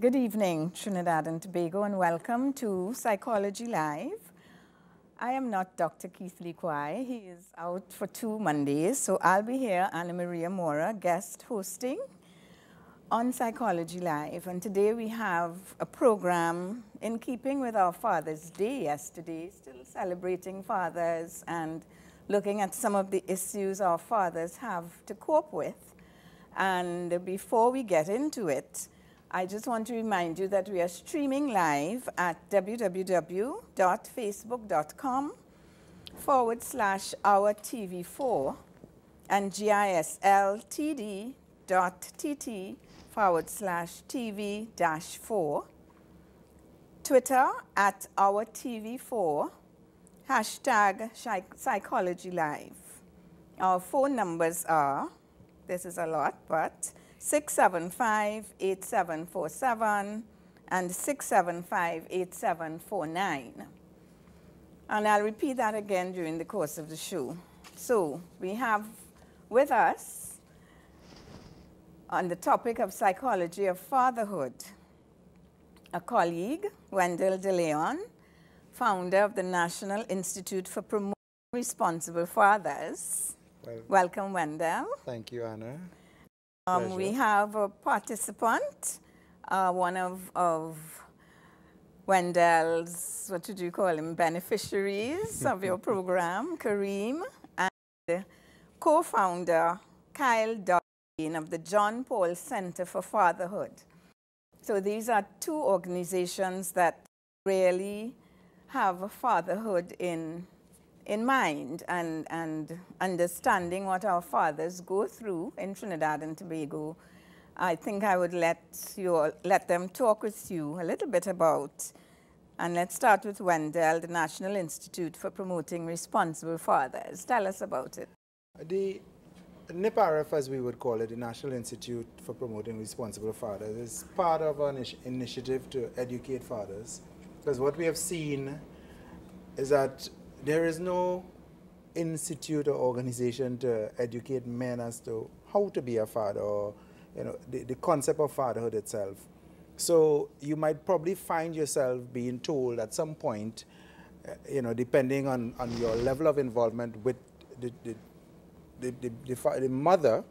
Good evening, Trinidad and Tobago, and welcome to Psychology Live. I am not Dr. Keith Lee Kwai. He is out for 2 Mondays, so I'll be here, Anna Maria Mora, guest hosting on Psychology Live. And today we have a program in keeping with our Father's Day yesterday, still celebrating fathers and looking at some of the issues our fathers have to cope with. And before we get into it, I just want to remind you that we are streaming live at www.facebook.com/OurTV4 and gisltd.tt/TV-4, Twitter at OurTV4, hashtag Psychology Live. Our phone numbers are, this is a lot, but 675-8747 and 675-8749. And I'll repeat that again during the course of the show. So we have with us on the topic of psychology of fatherhood, a colleague, Wendell De Leon, founder of the National Institute for Promoting Responsible Fathers. Welcome, Wendell. Thank you, Anna. We have a participant, one of Wendell's, what did you call him, beneficiaries of your program, Kareem, and co-founder Kyle Dawkins of the John Paul Center for Fatherhood. So these are 2 organizations that really have fatherhood in mind and understanding what our fathers go through in Trinidad and Tobago. I think I would let them talk with you a little bit about, and let's start with Wendell, the National Institute for Promoting Responsible Fathers. Tell us about it. The NIPRF, as we would call it, the National Institute for Promoting Responsible Fathers, is part of an initiative to educate fathers. Because what we have seen is that there is no institute or organization to educate men as to how to be a father, or the concept of fatherhood itself. So you might probably find yourself being told at some point, depending on your level of involvement with the mother,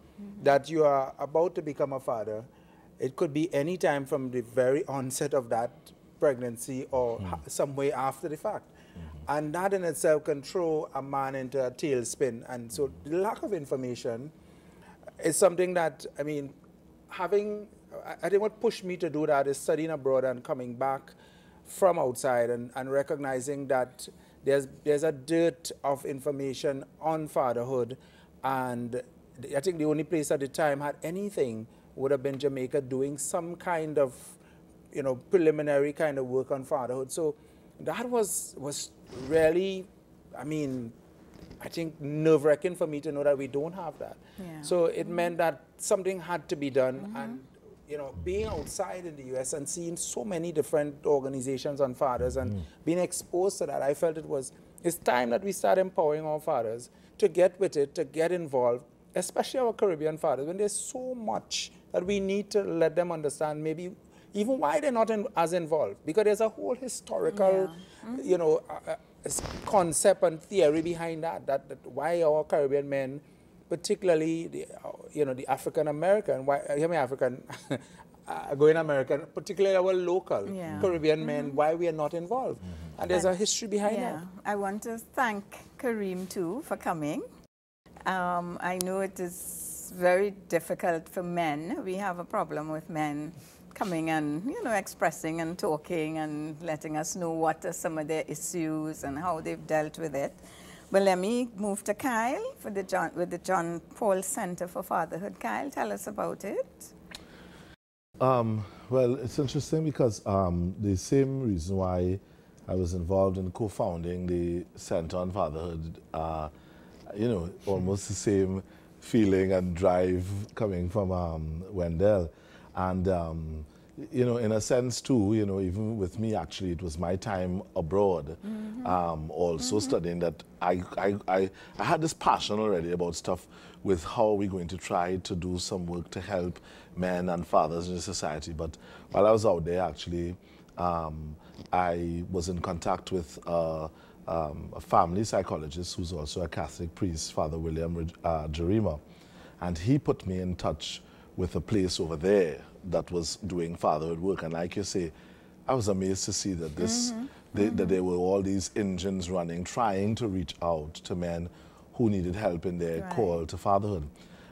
that you are about to become a father. It could be any time from the very onset of that pregnancy or some way after the fact. And that in itself can throw a man into a tailspin. And so the lack of information is something that, I think what pushed me to do that is studying abroad and coming back from outside and recognizing that there's a dearth of information on fatherhood. And I think the only place at the time had anything would have been Jamaica, doing some kind of, preliminary kind of work on fatherhood. So that was really, I think nerve-wracking for me to know that we don't have that. Yeah. So it meant that something had to be done. And, being outside in the U.S. and seeing so many different organizations on fathers and being exposed to that, I felt it's time that we start empowering our fathers to get with it, to get involved, especially our Caribbean fathers, when there's so much that we need to let them understand, maybe even why they're not as involved, because there's a whole historical, concept and theory behind that why our Caribbean men, particularly the African American, going American, particularly our local Caribbean men, why we are not involved, and there's a history behind that. I want to thank Kareem too for coming. I know it is very difficult for men. We have a problem with men coming and, expressing and talking and letting us know what are some of their issues and how they've dealt with it. But let me move to Kyle with the John Paul Center for Fatherhood. Kyle, tell us about it. Well, it's interesting because the same reason why I was involved in co-founding the Center on Fatherhood, almost the same feeling and drive coming from Wendell. And, in a sense, too, even with me, actually, it was my time abroad, also studying that I had this passion already about stuff with how we're going to try to do some work to help men and fathers in the society. But while I was out there, actually, I was in contact with a family psychologist who's also a Catholic priest, Father William Jarima, and he put me in touch with a place over there that was doing fatherhood work. And like you say, I was amazed to see that this, that there were all these engines running, trying to reach out to men who needed help in their call to fatherhood.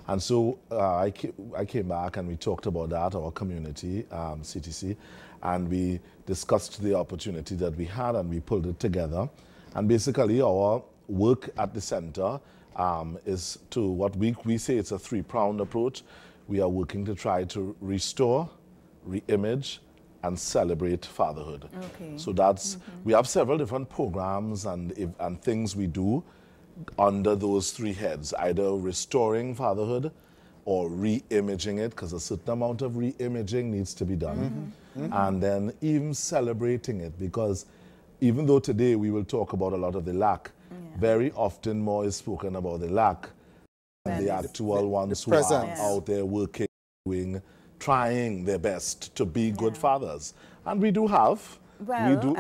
And so I came back and we talked about that, our community, CTC, and we discussed the opportunity that we had and we pulled it together. And basically our work at the center is to what we say it's a three-pronged approach. We are working to try to restore, re-image, and celebrate fatherhood. Okay. So that's, we have several different programs and things we do under those three heads, either restoring fatherhood or re-imaging it, because a certain amount of re-imaging needs to be done. And then even celebrating it, because even though today we will talk about a lot of the lack, very often more is spoken about the lack than the actual ones who are out there working, doing, trying their best to be good fathers. And we do have. Well,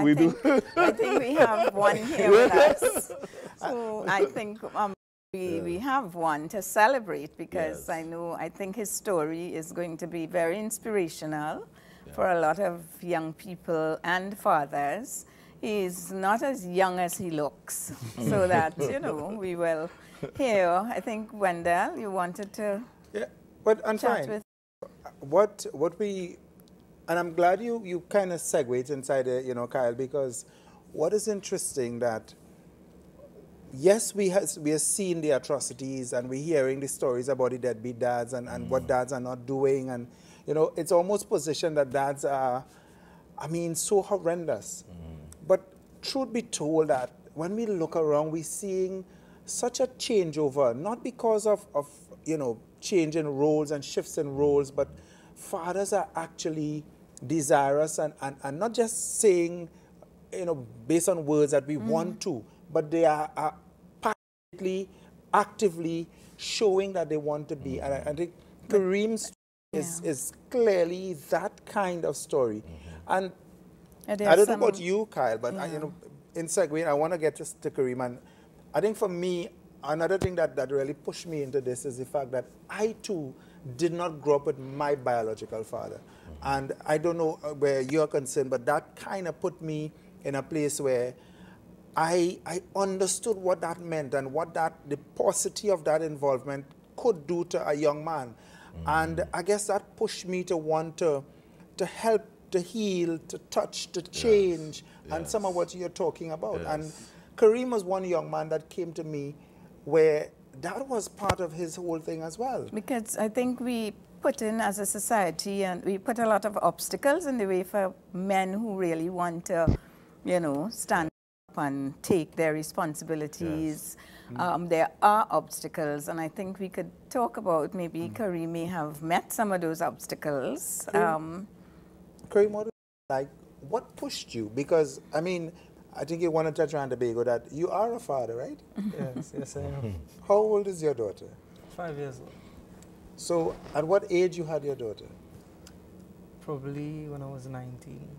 I think we have one here with us. So I think we have one to celebrate, because I think his story is going to be very inspirational for a lot of young people and fathers. He's not as young as he looks, so that, you know, we will hear. I think, Wendell, you wanted to chat with what we, and I'm glad you kind of segued inside it, you know, Kyle, because what is interesting that, yes, we are seeing the atrocities and we're hearing the stories about the deadbeat dads and what dads are not doing, and, you know, it's almost positioned that dads are, I mean, so horrendous. But truth be told, that when we look around, we're seeing such a changeover, not because of you know, change in roles and shifts in roles, but fathers are actually desirous and not just saying, you know, based on words that we want to, but they are passionately, actively showing that they want to be. And I think Kareem's is clearly that kind of story. And I don't know about you, Kyle, but you know, in segue, I want to get to Kareem. And I think for me, another thing that really pushed me into this is the fact that I too did not grow up with my biological father. And I don't know where you're concerned, but that kind of put me in a place where I understood what that meant and what the paucity of that involvement could do to a young man. And I guess that pushed me to want to help, to heal, to touch, to change, and some of what you're talking about. And Kareem was one young man that came to me where that was part of his whole thing as well. Because I think we put in, as a society, and we put a lot of obstacles in the way for men who really want to, you know, stand up and take their responsibilities. There are obstacles, and I think we could talk about maybe Kareem may have met some of those obstacles. Kareem, what pushed you? Because, I mean, I think you want to touch on Tobago that you are a father, right? Yes, I am. How old is your daughter? 5 years old. So, at what age you had your daughter? Probably when I was 19.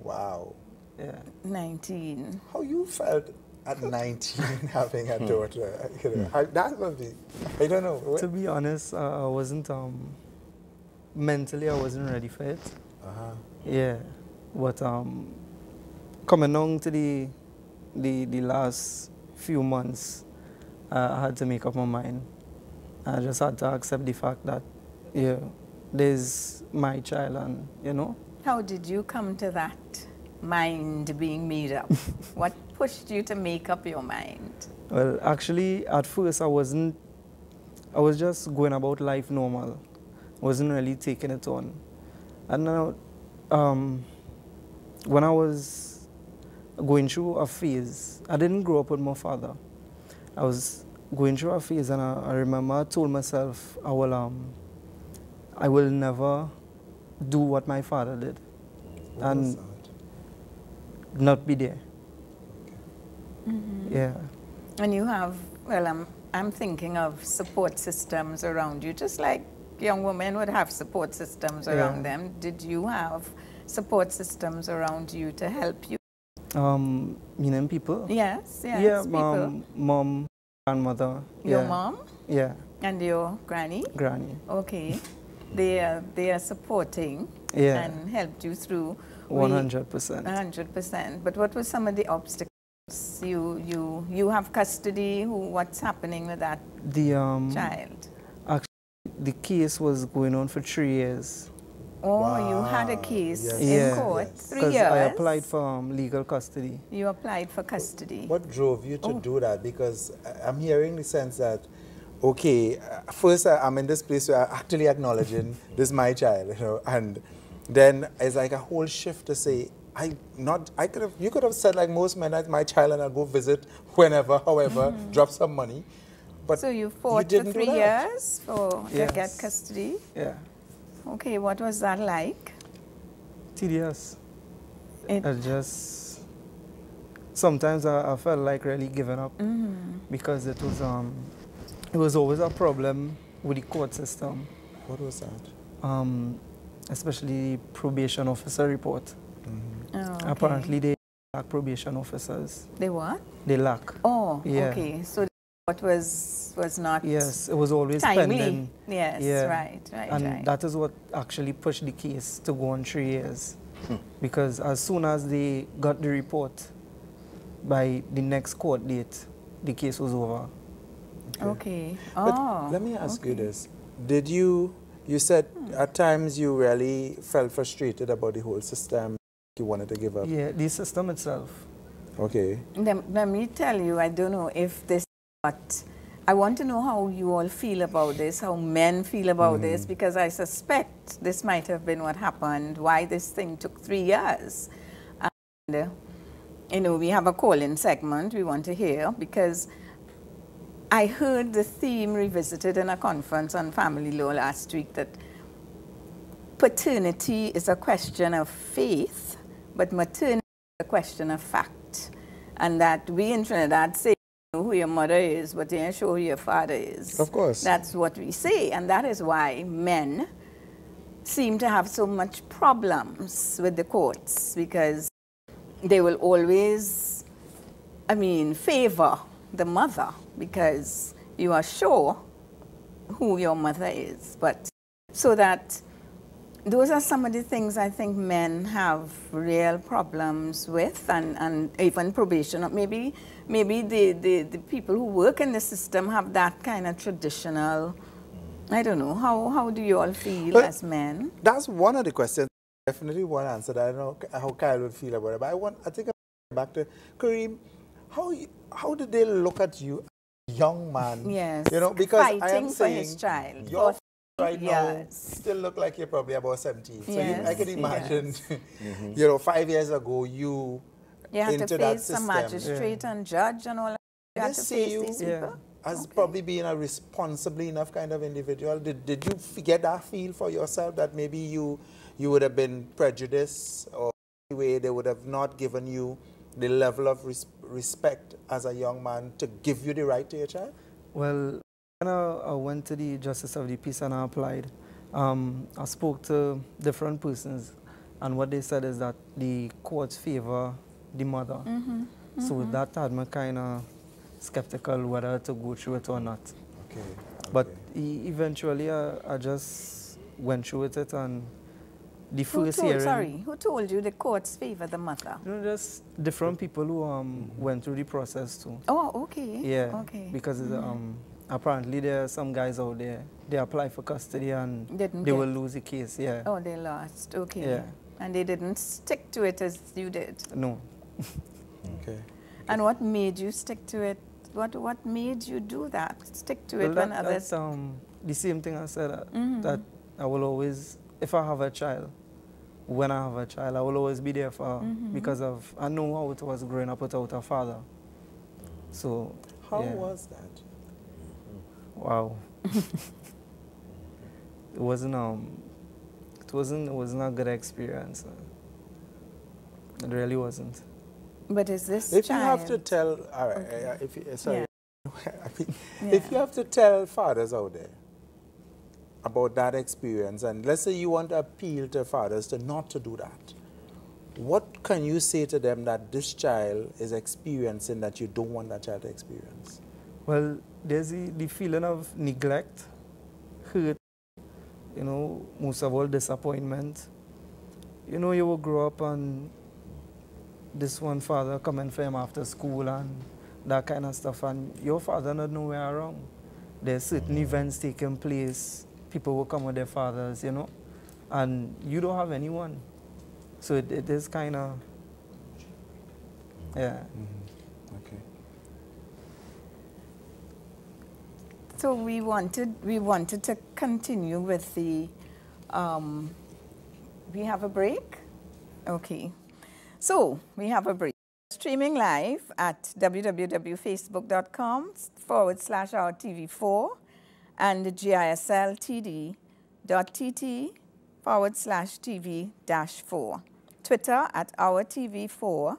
Wow. Yeah. 19. How you felt at 19 having a daughter? You know, that must be, I don't know. To be honest, I wasn't, mentally I wasn't ready for it. Yeah. But coming on to the last few months, I had to make up my mind. I just had to accept the fact that, yeah, there's my child, and, you know. How did you come to that mind being made up? What pushed you to make up your mind? Well, actually, at first I was just going about life normal. I wasn't really taking it on. And now, when I was going through a phase, I didn't grow up with my father. I was going through a phase, and I remember I told myself I will never do what my father did, and not be there. Yeah. And you have, well, I'm thinking of support systems around you, just like young women would have support systems around them. Did you have support systems around you to help you? Meaning people? Yes, yes, Yeah, people. mom, grandmother. Your yeah. mom? Yeah, And your granny? granny. Okay. They are supporting Yeah. and helped you through. 100%. 100%. But what were some of the obstacles? You have custody. What's happening with that The child? actually, the case was going on for 3 years. Oh, you had a Wow. case Yes. in Yeah. court. Yes. 3 Because years. I applied for legal custody. You applied for custody. What drove you to do that? Because I'm hearing the sense that, okay, first I'm in this place where I'm actually acknowledging this is my child, you know, and then it's like a whole shift to say, you could have said like most men, that's my child and I'll go visit whenever, however, drop some money. But So you fought for didn't do 3 that. years to Yes. get custody? Yeah. Okay, what was that like? Tedious. It- I just sometimes I felt like really giving up because it was always a problem with the court system, What was that? especially probation officer report. Oh, okay. Apparently they lack probation officers. They what? They lack. Oh, Yeah. okay. So what was not Yes, it was always timely. pending. Yes, Yeah. right. And right. that is what actually pushed the case to go on 3 years. Because as soon as they got the report, by the next court date, the case was over. Okay. But Oh, let me ask you okay. this. Did you said at times you really felt frustrated about the whole system, you wanted to give up. Yeah, the system itself. Okay. Let me tell you, I don't know if this, but I want to know how you all feel about this, how men feel about this, because I suspect this might have been what happened, why this thing took 3 years. And, you know, we have a call-in segment we want to hear, because I heard the theme revisited in a conference on family law last week, that paternity is a question of faith, but maternity is a question of fact. And that we in Trinidad say, you know who your mother is, but you ain't sure who your father is. Of course. That's what we say. And that is why men seem to have so much problems with the courts, because they will always, I mean, favor the mother, because you are sure who your mother is. But so that those are some of the things I think men have real problems with, and even probation. Maybe the people who work in the system have that kind of traditional, I don't know. How do you all feel But as men? that's one of the questions. Definitely one answer that I don't know how Kyle would feel about it. But I think I'm back to Kareem. How did they look at you, young man? Yes, You know, because I fighting am for saying his child. your For right now years. still look like you're probably about 17. So I Yes, can imagine, yes. you know, 5 years ago you You had to into that face a system. magistrate and judge and all that. You had They to see face you these Yeah. people. as probably being a responsibly enough kind of individual. Did you get that feel for yourself that maybe you would have been prejudiced, or way they would have not given you the level of respect as a young man to give you the right to your child? Well, when I went to the Justice of the Peace and I applied, I spoke to different persons, and what they said is that the courts favor the mother. So that had me kind of skeptical whether to go through it or not. Okay. But eventually I just went through with it, and the first hearing... Who told you the courts favor the mother? You know, just different people who went through the process too. Oh, okay. Yeah, Okay. because apparently there are some guys out there, they apply for custody and Didn't they get- will lose the case, yeah. Oh, they lost. Okay. Yeah. And they didn't stick to it as you did. No. Okay. And what made you stick to it? What made you do that? Stick to it Well, when others... that's the same thing I said, that I will always, if I have a child, when I have a child, I will always be there for her because I know how it was growing up without a father. So, How yeah. was that? Wow. It wasn't a good experience. It really wasn't. But is this If child... you have to tell, all right, if you, sorry, Yeah. I mean, if you have to tell fathers out there about that experience, and let's say you want to appeal to fathers to not to do that, what can you say to them that this child is experiencing that you don't want that child to experience? Well, there's the feeling of neglect, hurt, you know, most of all disappointment. You know, you will grow up and this one father coming for him after school and that kind of stuff, and your father not nowhere around. There's certain events taking place, people will come with their fathers, you know, and you don't have anyone. So it is kind of, yeah. Okay. So we wanted to continue with the, we have a break? Okay. So we have a break. Streaming live at www.facebook.com/OurTV4 and gisl.tt.tv/TV-4. Twitter at OurTV4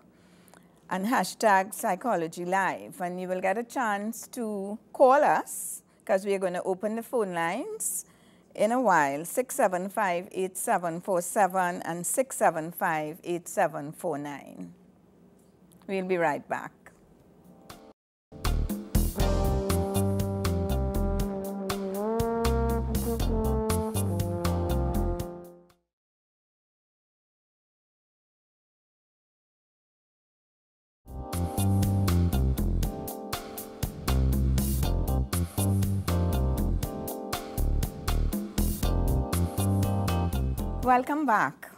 and hashtag Psychology Live. And you will get a chance to call us because we are going to open the phone lines in a while, 675-8747 and 675-8749. We'll be right back. Welcome back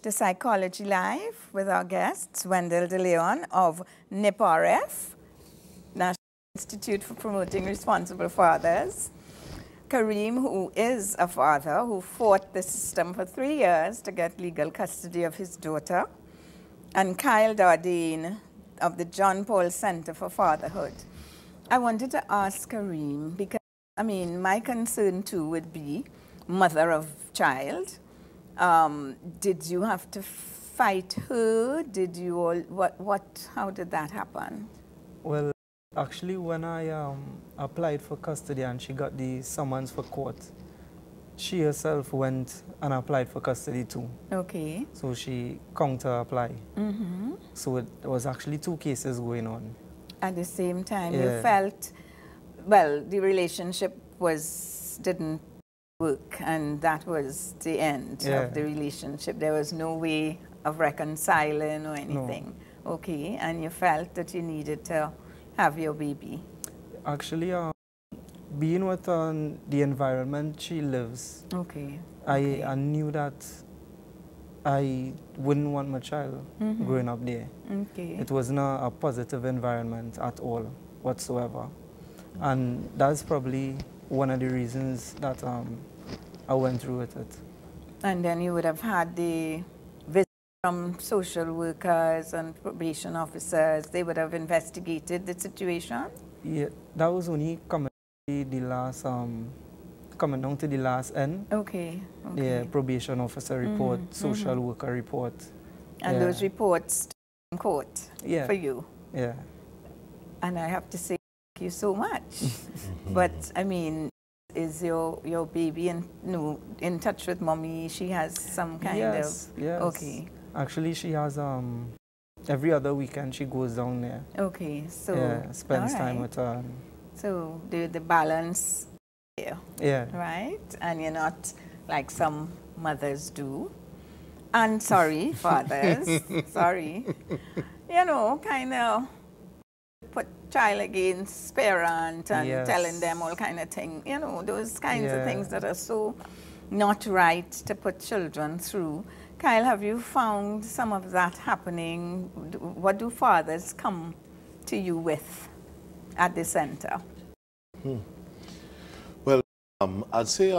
to Psychology Live with our guests, Wendell De Leon of NIPRF, National Institute for Promoting Responsible Fathers, Kareem, who is a father who fought the system for 3 years to get legal custody of his daughter, and Kyle Dardine of the John Paul Center for Fatherhood. I wanted to ask Kareem, because, I mean, my concern too would be mother of child. Did you have to fight her? Did you all, how did that happen? Well, actually, when I applied for custody and she got the summons for court, she herself went and applied for custody too. Okay. So she counter-applied. Mm-hmm. So it was actually 2 cases going on. At the same time, Yeah. you felt, well, the relationship didn't work, and that was the end of the relationship. There was no way of reconciling or anything. No. Okay, and you felt that you needed to have your baby. Actually, being with the environment she lives, okay. I knew that I wouldn't want my child growing up there. Okay. It was not a positive environment at all whatsoever. And that's probably one of the reasons that I went through with it. And then you would have had the visit from social workers and probation officers. They would have investigated the situation? Yeah, that was only coming down to the last end. Okay. The probation officer report, social worker report. And those reports in court for you? Yeah. And I have to say thank you so much. But, I mean, is your baby in touch with mommy? She has some kind of... Yes. Okay. Actually, she has, every other weekend she goes down there. Okay, so... Yeah, spends time with her. So, the balance here. Yeah. Right? And you're not like some mothers do. And sorry, fathers, sorry. You know, kind of put child against parent and telling them all kind of things. You know, those kinds of things that are so not right to put children through. Kyle, have you found some of that happening? What do fathers come to you with at the center? Well, I'd say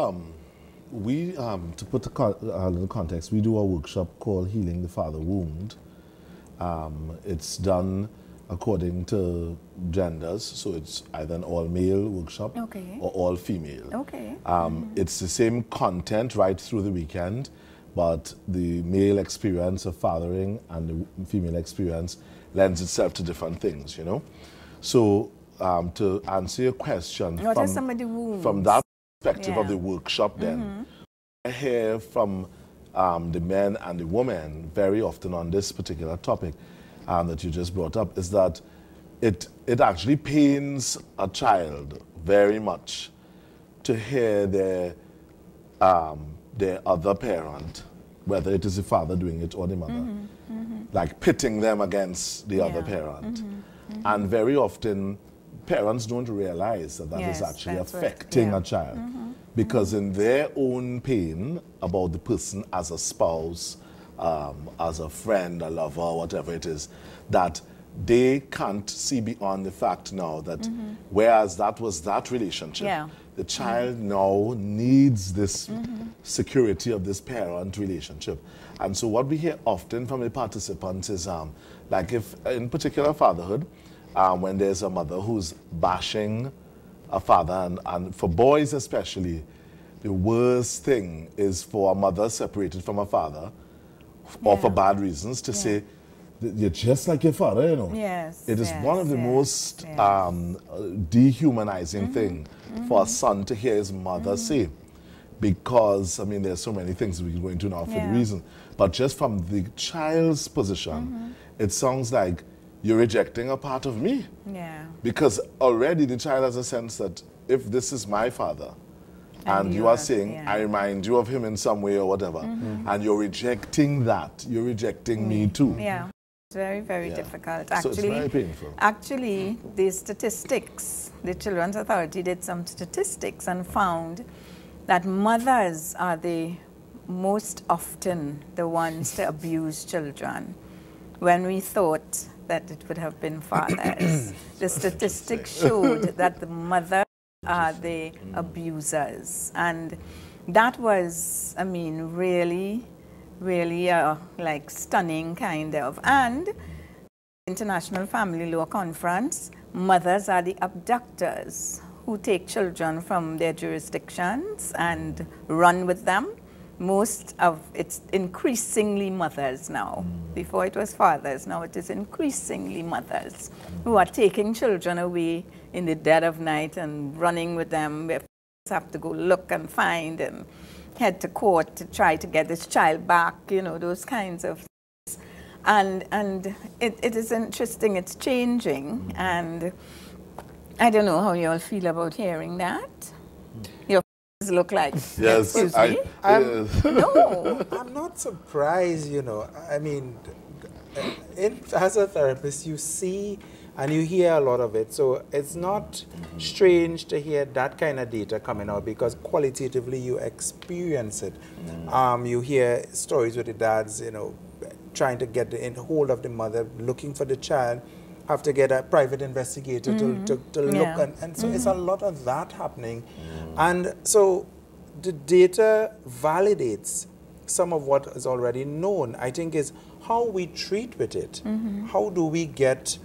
we, to put a little context, we do a workshop called Healing the Father Wound. It's done according to genders, so it's either an all-male workshop or all-female. Okay. It's the same content right through the weekend, but the male experience of fathering and the female experience lends itself to different things, you know. So to answer your question What are some of the wounds? from that perspective of Yeah. the workshop then, I hear from the men and the women very often on this particular topic that you just brought up is that it actually pains a child very much to hear their other parent, whether it is the father doing it or the mother, like pitting them against the other parent. And very often, parents don't realize that that is actually affecting a child. Because in their own pain about the person as a spouse, as a friend, a lover, whatever it is, that they can't see beyond the fact now that whereas that was that relationship, the child now needs this security of this parent relationship. And so what we hear often from the participants is, like if in particular fatherhood, when there's a mother who's bashing a father, and for boys especially, the worst thing is for a mother separated from a father, or for bad reasons, to say, you're just like your father, you know. Yes. It is one of the most dehumanizing thing for a son to hear his mother say. Because, I mean, there's so many things we can go into now for the reason. But just from the child's position, it sounds like you're rejecting a part of me. Yeah. Because already the child has a sense that if this is my father, and you are saying, I remind you of him in some way or whatever, and you're rejecting that, you're rejecting me too. Yeah. It's very, very difficult. So it's very painful. Actually, the statistics, the Children's Authority did some statistics and found that mothers are the most often the ones to abuse children, when we thought that it would have been fathers. The statistics showed that the mothers are the abusers. And that was, I mean, really, really like stunning kind of. And International Family Law Conference, mothers are the abductors who take children from their jurisdictions and run with them. Most of it's increasingly mothers now. Before it was fathers, now it is increasingly mothers who are taking children away in the dead of night and running with them. We have to go look and find and head to court to try to get this child back, you know, those kinds of things. And it is interesting, it's changing, and I don't know how you all feel about hearing that. Your look like, yes, excuse me? No. I'm not surprised, you know. I mean, as a therapist, you see and you hear a lot of it. So it's not strange to hear that kind of data coming out, because qualitatively you experience it. You hear stories with the dads, you know, trying to get in hold of the mother, looking for the child, have to get a private investigator to look. And so it's a lot of that happening. And so the data validates some of what is already known. I think is how we treat with it. How do we get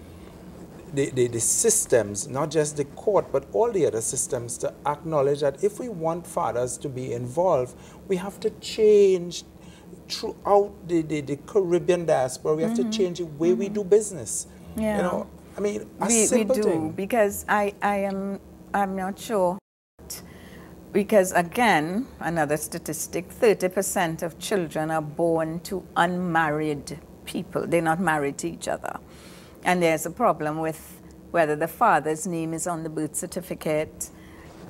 the systems, not just the court, but all the other systems, to acknowledge that if we want fathers to be involved, we have to change throughout the Caribbean diaspora. We have to change the way we do business. You know, I mean, we do, because I'm not sure. Because again, another statistic, 30% of children are born to unmarried people. They're not married to each other. And there's a problem with whether the father's name is on the birth certificate,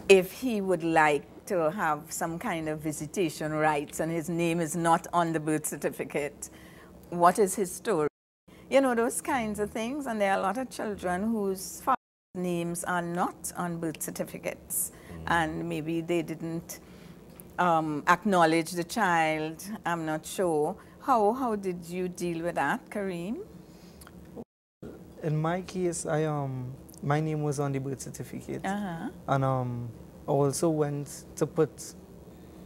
if he would like to have some kind of visitation rights and his name is not on the birth certificate, what is his story? You know, those kinds of things. And there are a lot of children whose father's names are not on birth certificates. And maybe they didn't acknowledge the child. I'm not sure. How did you deal with that, Kareem? In my case, my name was on the birth certificate. And I also went to put,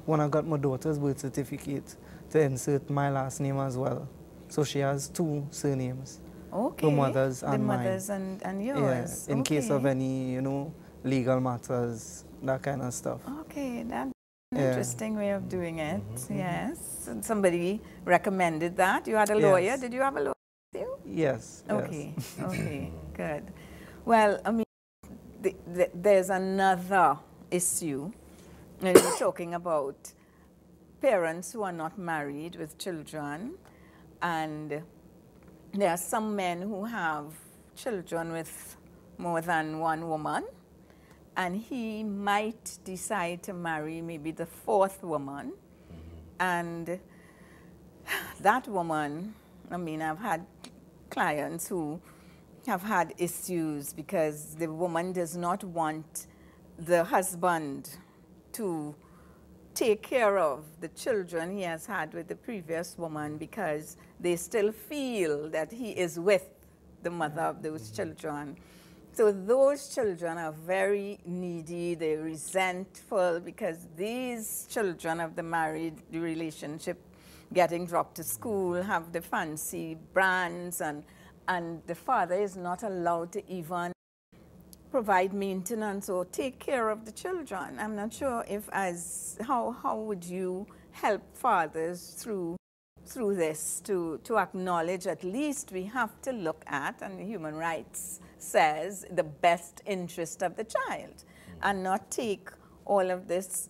when I got my daughter's birth certificate, to insert my last name as well. So she has 2 surnames. Okay. Her mother's and mine. The mother's and yours. Yeah, in case of any, you know, legal matters, that kind of stuff. Okay, that's an interesting way of doing it. Yes. And somebody recommended that. You had a lawyer. Yes. Did you have a lawyer with you? Yes. Okay. Okay. Good. Well, I mean, there's another issue when we're talking about parents who are not married with children, and there are some men who have children with more than one woman, and he might decide to marry maybe the fourth woman, and that woman, I mean, I've had clients who have had issues because the woman does not want the husband to take care of the children he has had with the previous woman because they still feel that he is with the mother of those children. So those children are very needy, they're resentful because these children of the married relationship getting dropped to school have the fancy brands, and the father is not allowed to even provide maintenance or take care of the children. I'm not sure if how would you help fathers through this to acknowledge at least we have to look at, and human rights says, the best interest of the child and not take all of this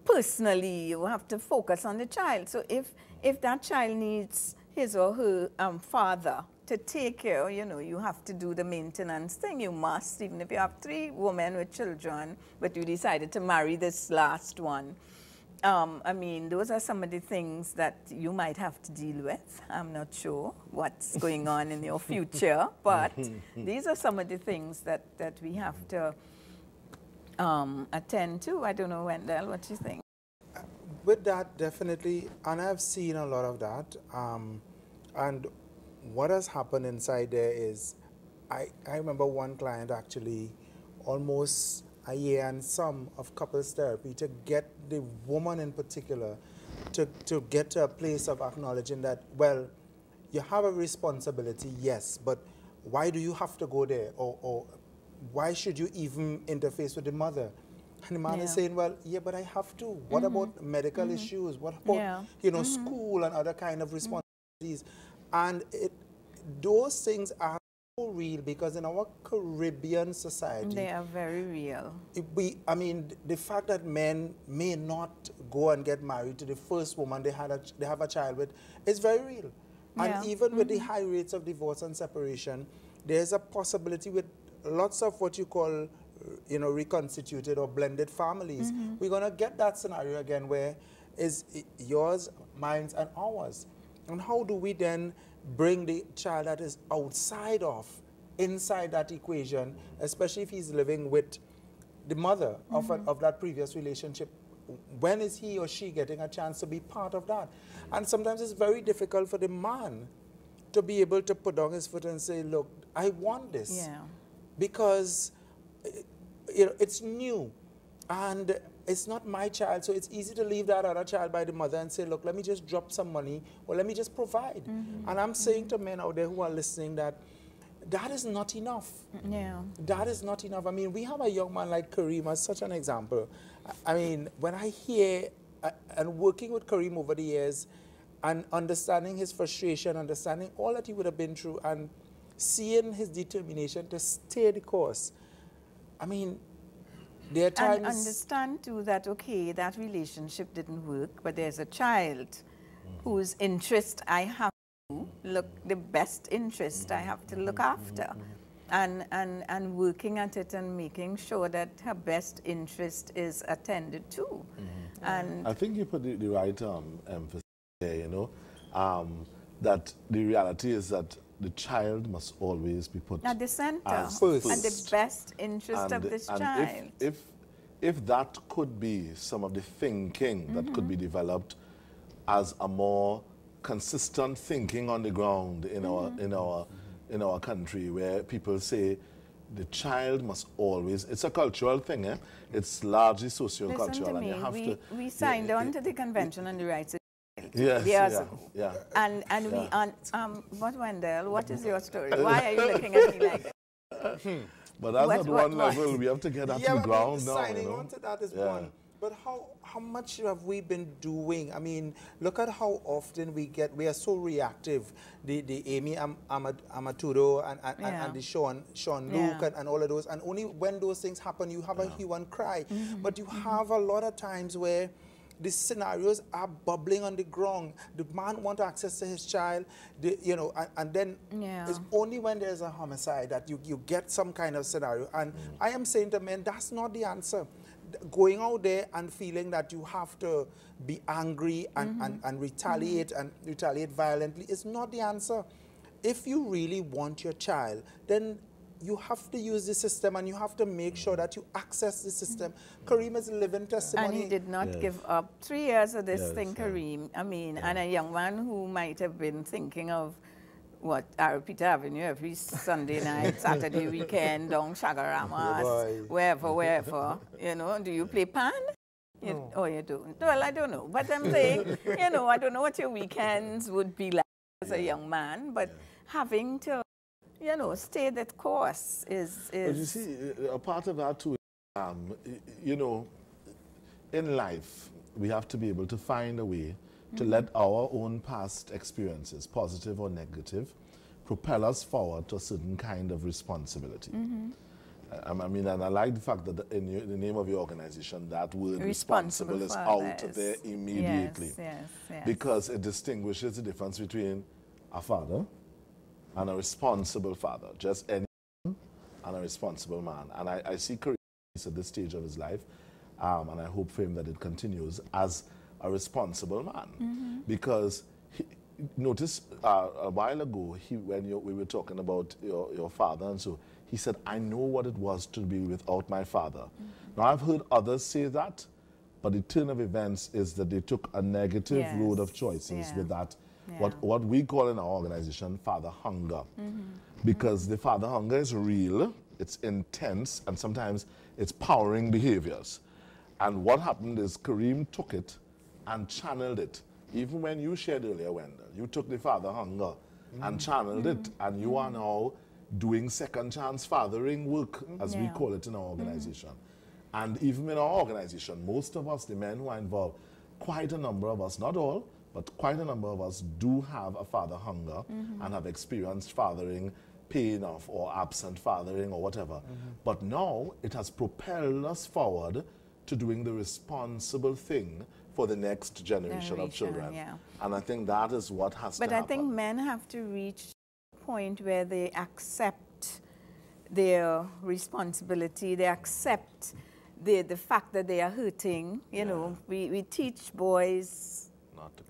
personally. You have to focus on the child. So if that child needs his or her father to take care, you know, you have to do the maintenance thing. You must, even if you have 3 women with children, but you decided to marry this last one. I mean, those are some of the things that you might have to deal with. I'm not sure what's going on in your future, but these are some of the things that we have to attend to. I don't know, Wendell, what you think? With that, definitely, and I've seen a lot of that. And what has happened inside there is, I remember one client actually almost a year and some of couples therapy to get the woman in particular to get to a place of acknowledging that, well, you have a responsibility, yes, but why do you have to go there? Or why should you even interface with the mother? And the man is saying, well, yeah, but I have to. What about medical issues? What about, you know, school and other kind of responsibilities? And those things are so real because in our Caribbean society, they are very real. I mean, the fact that men may not go and get married to the first woman they have a child with is very real. And even with the high rates of divorce and separation, there's a possibility with lots of what you call, you know, reconstituted or blended families. We're going to get that scenario again where is yours, mine, and ours. And how do we then bring the child that is outside of, inside that equation, especially if he's living with the mother of that previous relationship? When is he or she getting a chance to be part of that? And sometimes it's very difficult for the man to be able to put down his foot and say, look, I want this. Yeah. Because you know, it's new and it's not my child, so it's easy to leave that other child by the mother and say, look, let me just drop some money or let me just provide. And I'm saying to men out there who are listening that that is not enough. Yeah. That is not enough. I mean, we have a young man like Kareem as such an example. I mean, when I hear and working with Kareem over the years and understanding his frustration, understanding all that he would have been through and seeing his determination to stay the course, I mean, there are times... And understand too that, okay, that relationship didn't work, but there's a child whose interest I have to look, the best interest I have to look after. And working at it and making sure that her best interest is attended to. And I think you put the right emphasis there, you know, that the reality is that the child must always be put at the center, as first. and the best interest of this child. If that could be some of the thinking that could be developed as a more consistent thinking on the ground in our country, where people say the child must always, it's a cultural thing, eh? It's largely socio-cultural. Listen to and me, you have we signed on to the Convention on the Rights of Yes, years ago. yeah. And we, what, Wendell, what is your story? Why are you looking at me like that? But that's What- at what- one what? level, we have to get that to Yeah, the but ground now, signing you know? on to that is Yeah. one. But how much have we been doing? I mean, look at how often we are so reactive. The Amy Amaturo and the Sean Luke and all of those. And only when those things happen, you have a hue and cry. But you have a lot of times where the scenarios are bubbling on the ground. The man wants access to his child, and then it's only when there's a homicide that you get some kind of scenario. And I am saying to men, that's not the answer. Going out there and feeling that you have to be angry and retaliate and retaliate violently is not the answer. If you really want your child, then you have to use the system and you have to make sure that you access the system. Kareem is a living testimony. And he did not give up 3 years of this thing, Kareem. I mean, and a young man who might have been thinking of Peter Avenue every Sunday night, Saturday weekend, down Shagaramas, wherever, do you play pan? No. Oh, you don't? Well, I don't know. But I'm saying, I don't know what your weekends would be like as a young man, but having to, stay that course is... But you see, a part of that too, in life, we have to be able to find a way to let our own past experiences, positive or negative, propel us forward to a certain kind of responsibility. I mean, and I like the fact that in the name of your organization, that word responsible is out there immediately. Yes. Because it distinguishes the difference between a father and a responsible father, just any man and a responsible man. And I see Kareem at this stage of his life, and I hope for him that it continues as a responsible man. Because notice a while ago, when we were talking about your father and so, he said, I know what it was to be without my father. Now, I've heard others say that, but the turn of events is that they took a negative road of choices with that, what we call in our organization, father hunger. Because the father hunger is real, it's intense, and sometimes it's powering behaviors. And what happened is Kareem took it and channeled it. Even when you shared earlier, Wendell, you took the father hunger and channeled it, and you are now doing second chance fathering work, as we call it in our organization. And even in our organization, most of us, the men who are involved, quite a number of us, not all, but quite a number of us do have a father hunger and have experienced fathering pain or absent fathering or whatever. But now it has propelled us forward to doing the responsible thing for the next generation of children. And I think that is what has to happen. But I think men have to reach a point where they accept their responsibility, they accept the fact that they are hurting. You know, we teach boys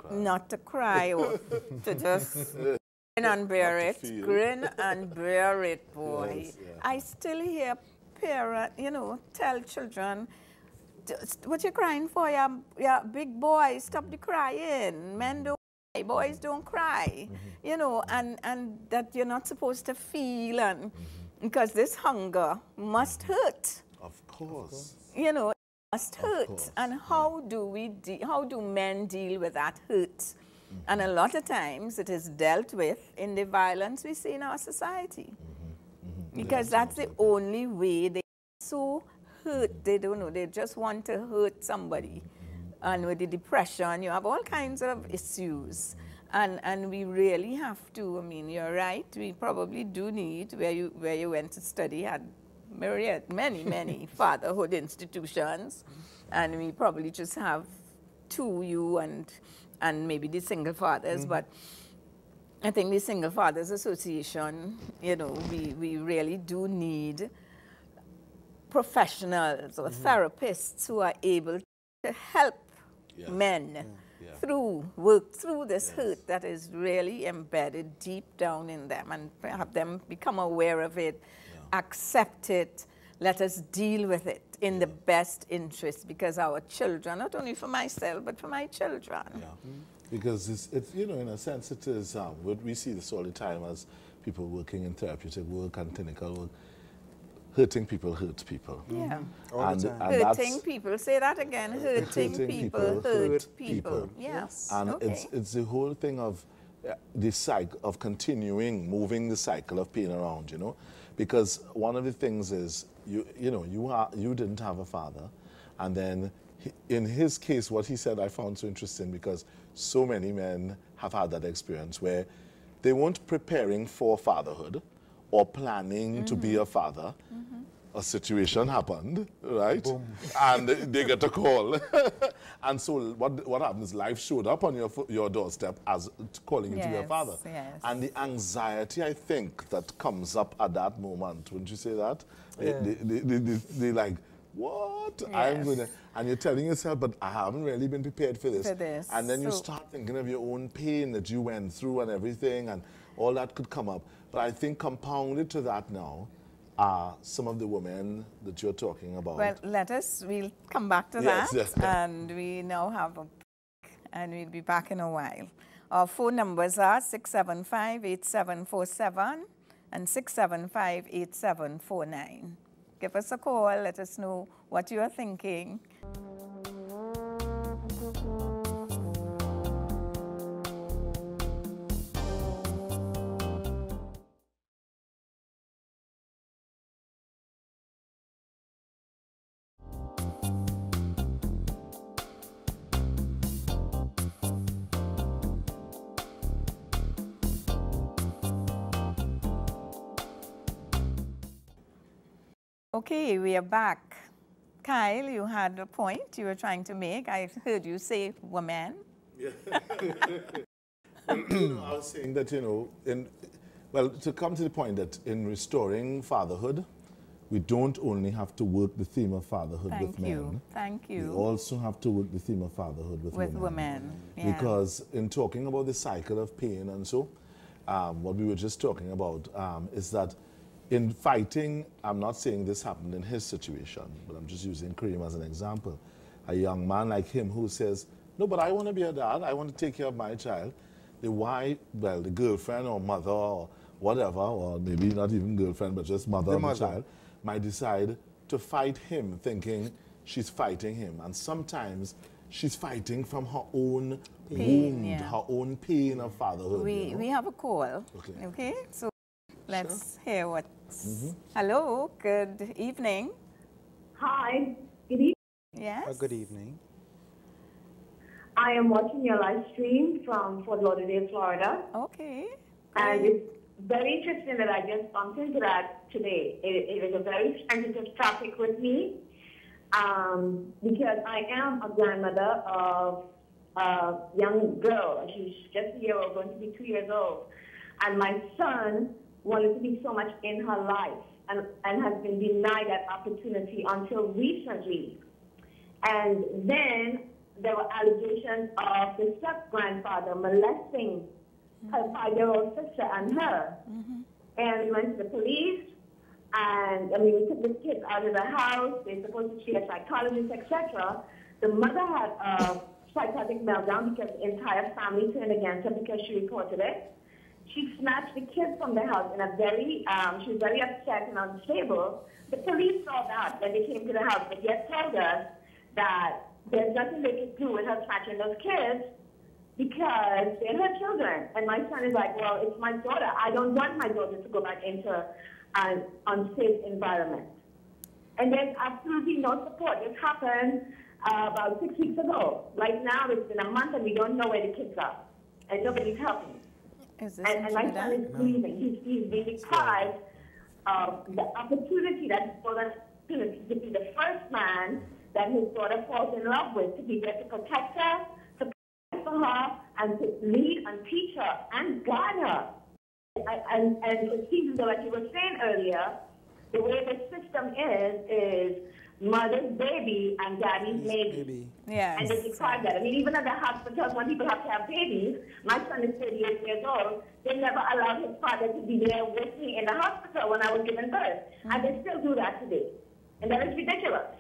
not to cry or to just grin and bear it. Grin and bear it, boy. Yes, I still hear parents, tell children, what you crying for? You're big boy, stop the crying. Men don't cry, boys don't cry. And that you're not supposed to feel, and because this hunger must hurt. Of course. It must hurt. And how do men deal with that hurt? And a lot of times it is dealt with in the violence we see in our society. Because that's the only way they are so hurt. They don't know, they just want to hurt somebody. And with the depression, you have all kinds of issues. And we really have to, I mean, you're right, we probably do need, where you went to study, had many fatherhood institutions, and we probably just have you and maybe the single fathers, but I think the Single Fathers Association, we really do need professionals or therapists who are able to help men work through this hurt that is really embedded deep down in them, and have them become aware of it, accept it, let us deal with it in the best interest, because our children, not only for myself, but for my children. Because it's in a sense, it is, we see this all the time as people working in therapeutic work and clinical work. Hurting people hurt people. And hurting people, say that again, hurting people hurt people. Yes. And it's the whole thing of the cycle of moving the cycle of pain around, because one of the things is, you didn't have a father, and then in his case, what he said I found so interesting, because so many men have had that experience where they weren't preparing for fatherhood or planning to be a father. A situation happened, right? Boom. And they get a call. And so what happens? Life showed up on your doorstep as calling you to be a father. Yes. And the anxiety, I think, that comes up at that moment, wouldn't you say that? Yeah. They like, what? Yes. I'm going to, and you're telling yourself, but I haven't really been prepared for this. And then you start thinking of your own pain that you went through and everything, and all that could come up. But I think compounded to that now are some of the women that you're talking about. Well, we'll come back to that. Yes. And we now have a break, and we'll be back in a while. Our phone numbers are 675-8747 and 675-8749. Give us a call. Let us know what you are thinking. Okay, we are back. Kyle, you had a point you were trying to make. I heard you say woman. Yeah. I was saying that, well, to come to the point that in restoring fatherhood, we don't only have to work the theme of fatherhood with men. Thank you. We also have to work the theme of fatherhood with women. Yeah. Because in talking about the cycle of pain and so, what we were just talking about is that in fighting, I'm not saying this happened in his situation, but I'm just using Kareem as an example. A young man like him who says, no, but I want to be a dad, I want to take care of my child. The wife, well, the girlfriend or mother or whatever, or maybe not even girlfriend, but just mother of the child, might decide to fight him, thinking she's fighting him. And sometimes she's fighting from her own wound, her own pain of fatherhood. We have a call. Okay? So let's hear what's... Hello, good evening. Hi, good evening. Yes. Good evening. I am watching your live stream from Fort Lauderdale, Florida. Okay. And it's very interesting that I just bumped into that today. It is a very sensitive topic with me because I am a grandmother of a young girl. She's just a year old, going to be 2 years old. And my son wanted to be so much in her life and has been denied that opportunity until recently. And then there were allegations of the step-grandfather molesting her 5-year-old sister and her. And we went to the police, and we took the kids out of the house. They're supposed to see a psychologist, etc. The mother had a psychotic meltdown because the entire family turned against her because she reported it. She snatched the kids from the house in a very, she was very upset and unstable. The police saw that when they came to the house, but yet told us that there's nothing they could do with her snatching those kids because they're her children. And my son is like, well, it's my daughter. I don't want my daughter to go back into an unsafe environment. And there's absolutely no support. This happened about 6 weeks ago. Right now, it's been a month and we don't know where the kids are. And nobody's helping. And my son is grieving. He's being deprived of the opportunity that his daughter to be the first man that his daughter falls in love with, to be there to protect her, to provide for her, and to lead and teach her and guide her. And it seems like you were saying earlier, the way the system is mother's baby and daddy's maybe. Yes. And they deprive that. Even at the hospitals, when people have to have babies, my son is 38 years old, they never allowed his father to be there with me in the hospital when I was giving birth. And they still do that today. And that is ridiculous.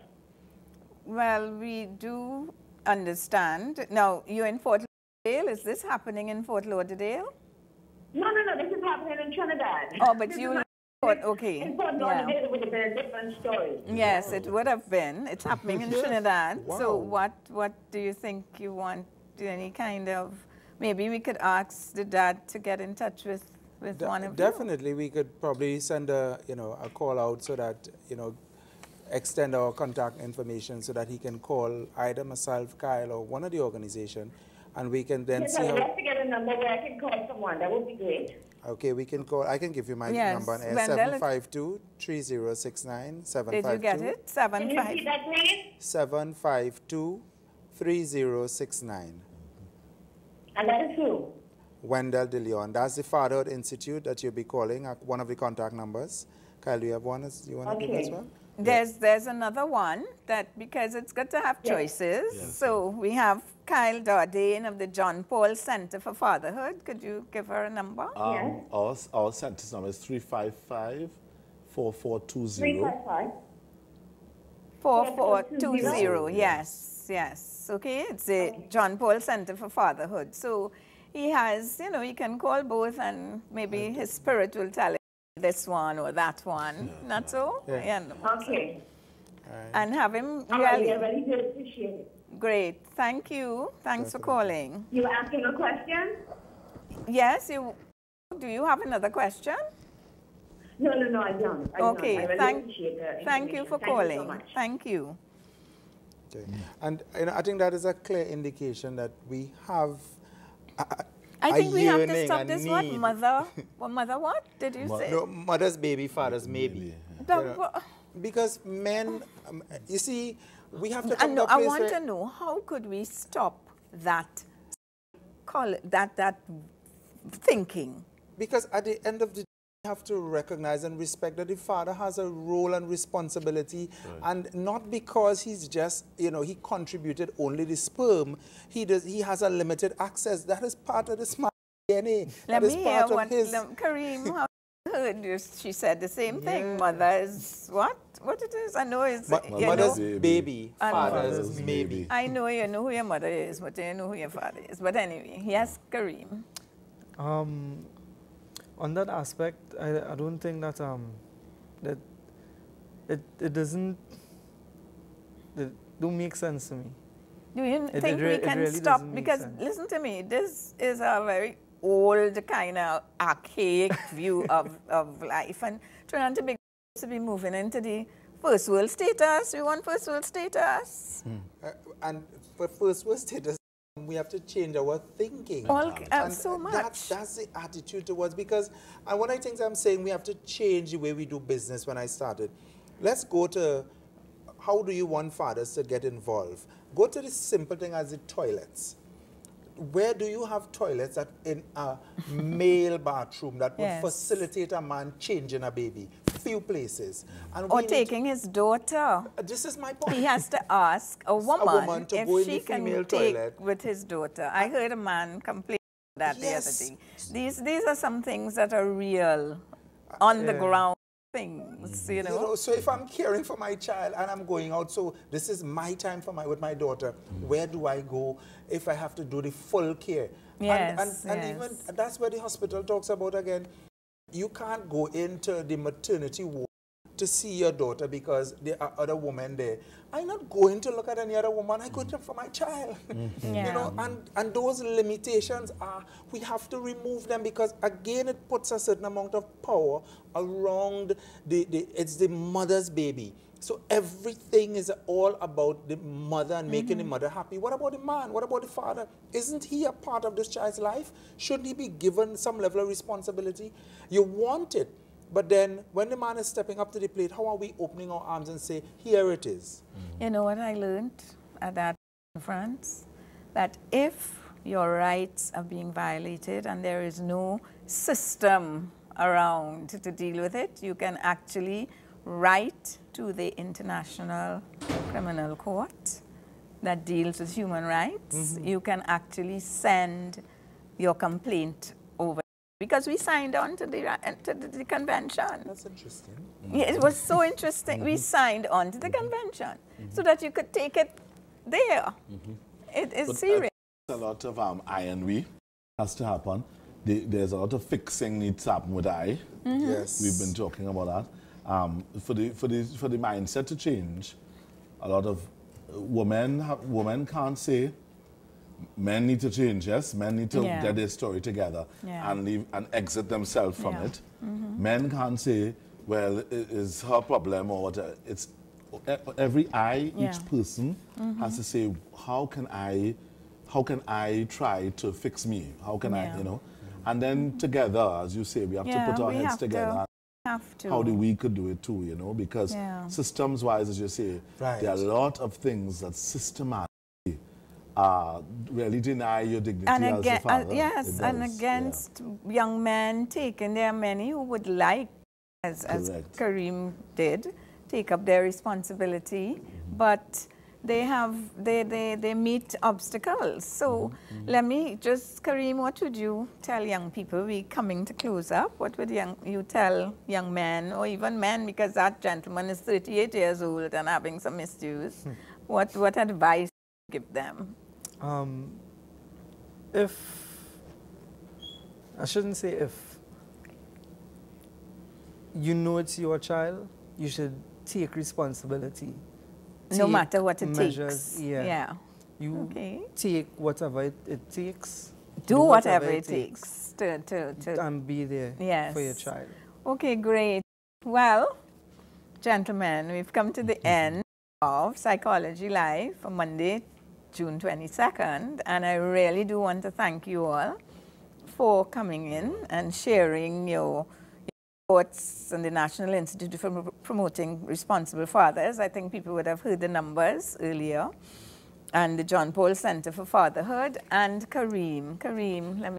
Well, we do understand. Now, you're in Fort Lauderdale. Is this happening in Fort Lauderdale? No. This is happening in Trinidad. Oh, but you... Okay. In Fort Lauderdale, it would have been a different story. Yes, it would have been. It's happening in Trinidad. Wow. So what do you think you want? Any kind of... Maybe we could ask the dad to get in touch with one of you. Definitely, we could probably send a call out so that, extend our contact information so that he can call either myself, Kyle, or one of the organization, and we can then Yes, see I'd how. love to get a number where I can call someone. That would be great. Okay, we can call. I can give you my Yes, number on air, Wendell, 752-3069, Did you get it? Can you repeat that, please? 752-3069. And that is who? Wendell De Leon. That's the Fatherhood Institute that you'll be calling, one of the contact numbers. Kyle, do you have one? You want to give this one? There's another one that, because it's good to have choices. So we have Kyle Dardane of the John Paul Center for Fatherhood. Could you give her a number? Yes. Our center's number is 355-4420. 355. 4420. Yes, yes. Okay, it's the John Paul Center for Fatherhood. So he has, you know, you can call both, and maybe his spirit will tell him this one or that one. Not so? Yeah. Okay. And have him All right, really I really do appreciate it. great. Thank you. Thanks for calling. You asking a question? Yes, do you have another question? No, I don't. Okay, I really appreciate the thank you for information. calling. Thank you so much. Thank you. Okay. And you know, I think that is a clear indication that we have I think we have to yearning, stop a this. need. Mother what did you say? No, mother's baby, father's maybe. Because men, you see, we have to come to a I place want where to know, how could we stop that, that thinking? because at the end of the day, we have to recognize and respect that the father has a role and responsibility, and not because he's just, you know, he contributed only the sperm, he has a limited access. That is part of the smart DNA. Let That is me part hear of what his. Kareem, how you heard you, she said the same thing. Mother is what? What it is? I know it's, you Mother's know, baby, I know. father's maybe. I know you know who your mother is, but you know who your father is. But anyway, yes, Kareem. On that aspect, I don't think that that it doesn't don't make sense to me. Do you It think we really can doesn't stop? make Because sense. listen to me, this is a very old kind of archaic view of life, and trying to be moving into the first world status. We want first world status. And for first world status, we have to change our thinking. And so much. That's the attitude towards, because, and one of the things I'm saying, we have to change the way we do business. When I started, let's go to, how do you want fathers to get involved? Go to the simple thing as the toilets. Where do you have toilets that in a male bathroom that would Yes. facilitate a man changing a baby? Few places. And Or we need taking his daughter. this is my point. He has to ask a woman to go if in she the can female take toilet. with his daughter. I heard a man complain that Yes. the other day. These are some things that are real, on the ground things, you know. So if I'm caring for my child and I'm going out, so this is my time for with my daughter, where do I go if I have to do the full care? Yes, and even that's where the hospital talks about again. You can't go into the maternity ward to see your daughter because there are other women there. I'm not going to look at any other woman. I go to for my child. You know, and those limitations are, we have to remove them, because again, it puts a certain amount of power around it's the mother's baby. So everything is all about the mother and making the mother happy. What about the man? What about the father? Isn't he a part of this child's life? Shouldn't he be given some level of responsibility? You want it, but then when the man is stepping up to the plate, how are we opening our arms and say, here it is? You know what I learned at that conference? That if your rights are being violated and there is no system around to deal with it, you can actually write to the International Criminal Court that deals with human rights. You can actually send your complaint over, because we signed on to the convention. That's interesting. Yeah, it was so interesting. We signed on to the convention so that you could take it there. It is serious. A lot of iron has to happen. There's a lot of fixing needs to happen with eye. Yes. We've been talking about that. For the mindset to change, a lot of women can't say men need to change. Yes, men need to get their story together and leave and exit themselves from it. Men can't say, well, it is her problem or what. It's every each person has to say, how can I try to fix me? How can I, you know? And then together, as you say, we have to put our heads together. How do we could do it too, you know? Because systems-wise, as you say, there are a lot of things that systematically really deny your dignity as a father. Yes, and against young men taking, there are many who would like, as Kareem did, take up their responsibility, but they meet obstacles. So let me just, Kareem, what would you tell young people? We're coming to close up. What would you tell young men, or even men, because that gentleman is 38 years old and having some issues? What advice would you give them? I shouldn't say if, you know it's your child, you should take responsibility. No matter what it measures, takes. You take whatever it takes. Do whatever it takes to and be there for your child. Okay, great. Well, gentlemen, we've come to the end of Psychology Live for Monday, June 22nd, and I really do want to thank you all for coming in and sharing your thoughts on the National Institute for Promoting Responsible Fathers. I think people would have heard the numbers earlier. And the John Paul Center for Fatherhood, and Kareem. Kareem, let me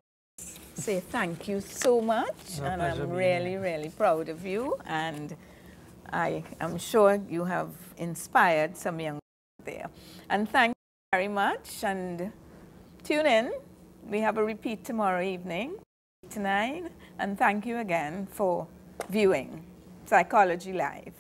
say thank you so much. And I'm really, really proud of you. And I am sure you have inspired some young people there. And thank you very much. And tune in. We have a repeat tomorrow evening, 8 to 9. And thank you again for viewing Psychology Live.